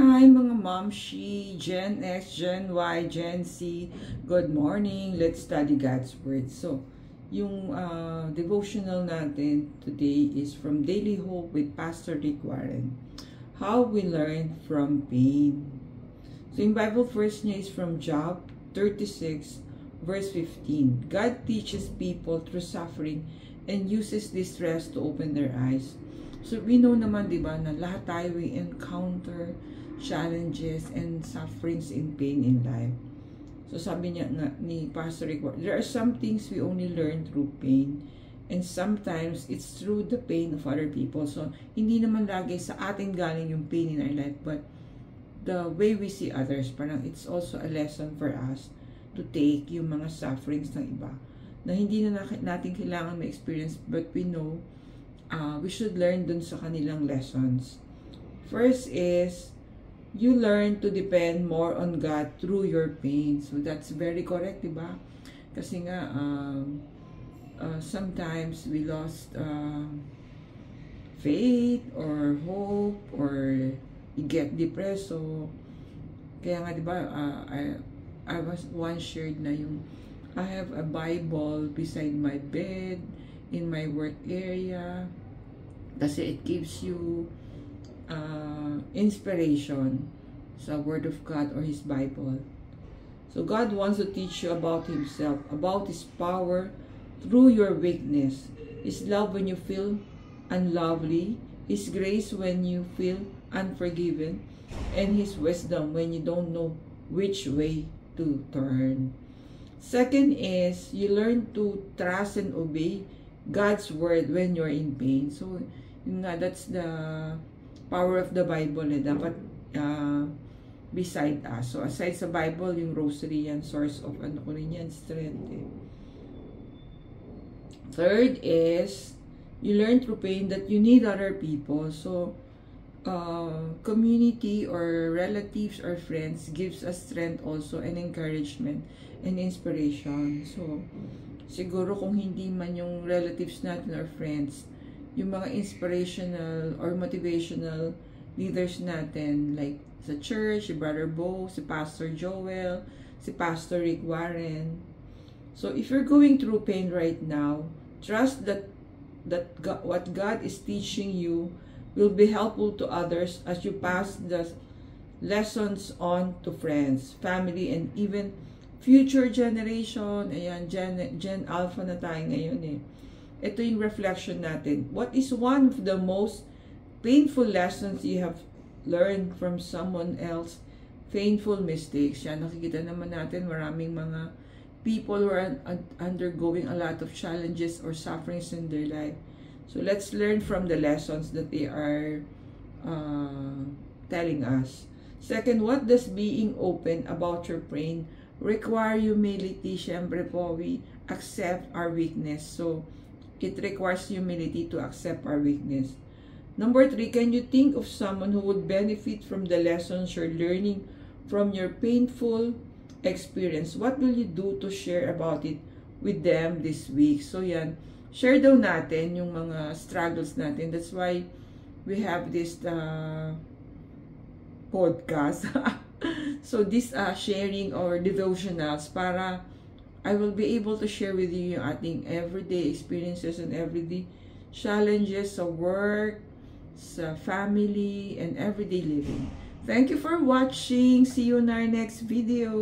Hi mga Momshi, Gen X, Gen Y, Gen Z. Good morning. Let's study God's Word. So, yung devotional natin today is from Daily Hope with Pastor Rick Warren. How we learn from pain. So, yung Bible verse niya is from Job 36 verse 15. God teaches people through suffering and uses distress to open their eyes. So, we know naman, di ba, na lahat tayo we encounter challenges and sufferings in pain in life. So, sabi niya nga ni Pastor Rick, there are some things we only learn through pain. And sometimes, it's through the pain of other people. So, hindi naman lagi sa atin galing yung pain in our life, but the way we see others, parang it's also a lesson for us to take yung mga sufferings ng iba na hindi na natin kailangan ma-experience, but we know we should learn dun sa kanilang lessons. First is, you learn to depend more on God through your pain. So, that's very correct, diba? Kasi nga, sometimes we lost faith or hope or you get depressed. So, kaya nga, diba, I was once shared na yung I have a Bible beside my bed in my work area kasi it gives you inspiration sa Word of God or His Bible. So God wants to teach you about Himself, about His power through your weakness, His love when you feel unlovely, His grace when you feel unforgiven, and His wisdom when you don't know which way to turn. Second is, you learn to trust and obey God's Word when you're in pain. So, yun nga, that's the power of the Bible eh, dapat beside us. So, aside sa Bible, yung rosary yan, source of ano ko rin yan, strength eh. Third is, you learn through pain that you need other people. So, community or relatives or friends gives us strength also and encouragement and inspiration. So, siguro kung hindi man yung relatives natin or friends, yung mga inspirational or motivational leaders natin, like sa church, si Brother Bo, si Pastor Joel, si Pastor Rick Warren. So, if you're going through pain right now, trust that God, what God is teaching you will be helpful to others as you pass the lessons on to friends, family, and even future generation. Ayan, Gen Alpha na tayo ngayon eh. Ito yung reflection natin. What is one of the most painful lessons you have learned from someone else? Painful mistakes. Yan, nakikita naman natin maraming mga people who are undergoing a lot of challenges or sufferings in their life. So let's learn from the lessons that they are telling us. Second, what does being open about your pain require? Humility. Siyempre po, we accept our weakness. So, it requires humility to accept our weakness. Number 3, can you think of someone who would benefit from the lessons you're learning from your painful experience? What will you do to share about it with them this week? So, yan. Share daw natin yung mga struggles natin. That's why we have this podcast. So, this sharing or devotionals para I will be able to share with you yung ating everyday experiences and everyday challenges sa work, sa family, and everyday living. Thank you for watching. See you in our next video.